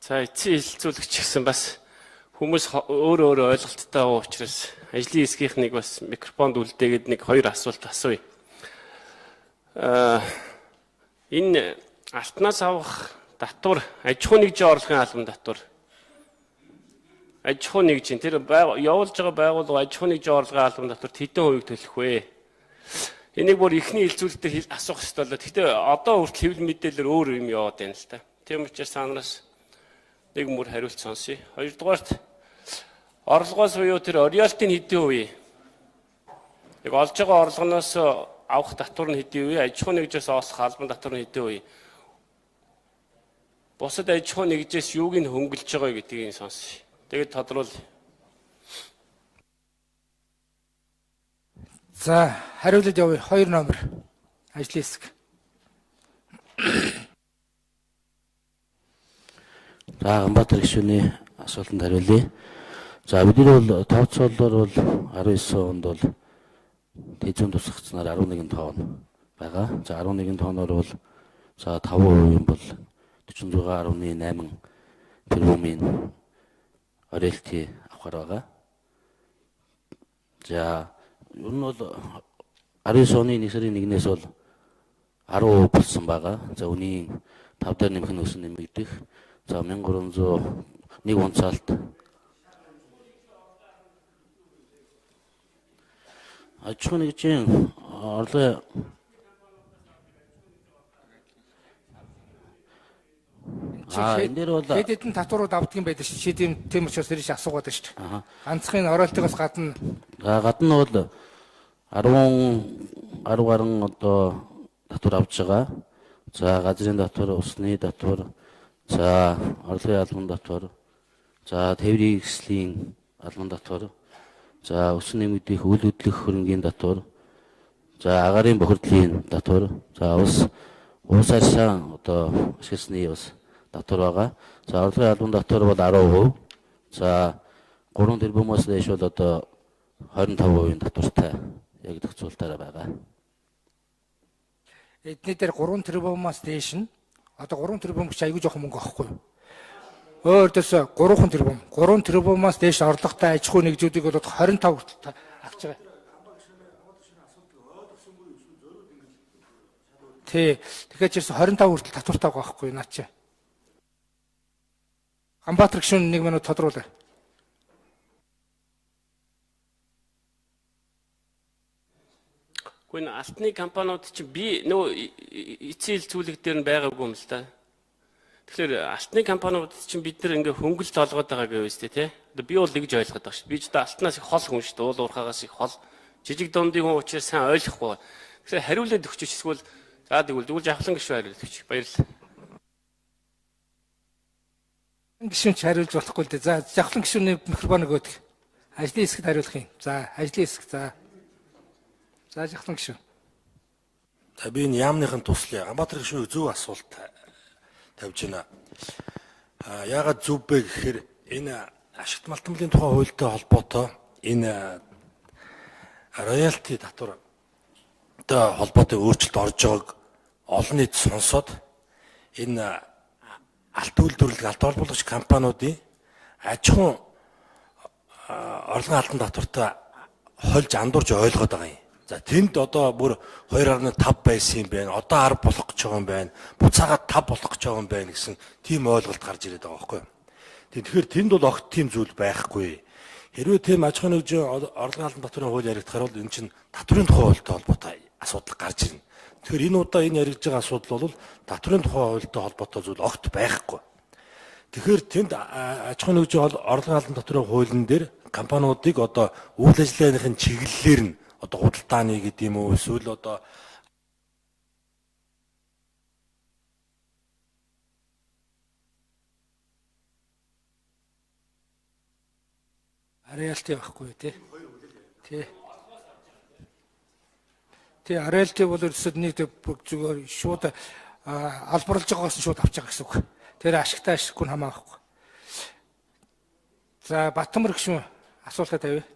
За эцсийн хэлэлцүүлэгч гэсэн бас хүмүүс өөр ойлголттой байгаа учраас ажлын хэсгийнхнийг бас микрофонд үлдээгээд нэг хоёр асуулт асууя. Энэ алтнаас авах татвар, аж ахуй нэгжийн орлогын албан татвар. Аж ахуй нэгжийн тэр явуулж байгаа байгууллага аж ахуй нэгжийн орлогын албан татварт хэдэн хувийг төлөх вэ? Энийг бүр ихний хэлцүүлэлтээр асуух хэрэгтэй болоо. Гэхдээ одоо хүртэл хэвлэл мэдээлэлээр өөр юм яваад байна л та. Тийм учраас санараас нэг мөр хариулт сонсъё. Хоёрдугаарт орлогоос буюу тэр роялтын хэдийн хувийг яг олж байгаа орлогоноос авах татвар нь хэдийн хувийг, аж ахуй нэгжээс олох албан татвар нь хэдийн хувийг, бусад аж ахуй нэгжээс юуг нь хөнгөлж байгаа гэдгийг сонсъё. Тэгээд тодруулъя. За хариулт явъя. 2 номер ажлын хэсэг. За Ганбаатар гишүүний асуултанд хариулъя. За бидний бол тооцоололоор бол 19 онд бол тэжүүн тусгацнаар 11 тонн байгаа. За 11 тонноор бол за 5% бол 46.8 тэрбумын роялти авахар байгаа. За ер нь бол 19 оны 1 сарын 1-ээс бол 10% болсон байгаа. За үнийн 5 дээр нэмэх нь өсөн нэмэгдэх. За 1301 онцаалт аж ахуй нэгжийн орлогын энэ дээр бол хэд хэдэн татварууд авдаг юм байдаг шүү. Тийм учраас тэрийг асуугаад байна шүү. Ганцхан оройлтоос гадна бол 10 гаруй одоо татвар авч байгаа. За газрын татвар, усны татвар, за орлогын албан татвар, за тээврийн хэслийн албан татвар, за өсөн нэмэгдэх үйл хөдлөх хөрөнгийн татвар, за агаарын бохирдлын татвар, за уус арьсаа одоо ашигласны бас татвар байгаа. За орлогын албан татвар бол 10%. За 3 тэрбумаас дээш бол одоо 25% татвартай яг зохицуултаараа байгаа. Эдний дээр 3 тэрбумаас дээш нь одоо 3 тэрбум гэж аягүй жоохон мөнгө авахгүй юу? Өөрөөс 3 тэрбумаас дээш орлоготой аж ахуй нэгжүүдийг бол 25 хүртэл авч байгаа. Тэгэхээр ч 25 хүртэл татвартай байгаа байхгүй юу наа чи? Ганбаатар гишүүн 1 минут тодруулъя. Гүн алтны компаниуд чинь би нөө эцсийн хэлцүүлэг дээр нь байгаагүй юм л да. Тэгэхээр алтны компаниуд чинь бид нар ингээ хөнгөлт олгоод байгаа гэвэ үстэй тий. Би бол нэгж ойлгоод байгаа шүү. Би ч алтнаас их хол хүн шүү дээ. Уул уурхаагаас их хол. Жижиг дундын хүн учраас сайн ойлгохгүй. Тэгэхээр хариулаад өгч эсвэл за тэгвэл жавхлан гишүүн хариулж өгч. Баярлалаа. Гишүүн ч хариулж болохгүй л дээ. За жавхлан гишүүний микрофон өгөөд ажлын хэсэгт хариулах юм. За ажлын хэсэг за жавхлан гишүүн. За би энэ яамныхын туслая. Ганбаатар гишүүн зөв асуулт тавьж байна. Яагаад зөв бэ гэхээр энэ ашигт малтмлын тухай хуультай холбоотой энэ роялти татвар одоо холбоотой өөрчлөлт орж байгааг олон нийт сонсоод энэ алт үйлдвэрлэх алт холбоолагч компаниудын аж ахуй орлогын албан татвартай хольж андуурж ойлгоод байгаа юм. За тэнд одоо бүр 2.5 байсан юм байна. Одоо 10 болох гэж байгаа юм байна. Буцаагаад 5 болох гэж байгаа юм байна гэсэн тийм ойлголт гарч ирээд байгаа байхгүй юу. Тэгэхээр тэнд бол огт тийм зүйл байхгүй. Хэрвээ тийм аж ахуй нэгжийн орлогын албан татварын хууль яригдахаар бол энэ чинь татварын тухай хуультай холбоотой асуудал гарч ирнэ. Тэгэхээр энэ удаа энэ яригдж байгаа асуудал бол татварын тухай хуультай холбоотой зүйл огт байхгүй. Тэгэхээр тэнд аж ахуй нэгжийн орлогын албан татварын хуулийн дээр компаниудыг одоо үйл ажиллагааныхын чиглэлээр нь одоо худалдааны гэдэг юм уу эсвэл одоо роялти байхгүй тий. Роялти бол ерөөсөд нэг зүгээр шууд албарлаж байгаагаас нь шууд авч байгаа гэсэн үг. Тэр ашигтай ашиггүй хамаахгүй. За Батмөр гишүүн асуултаа тавь.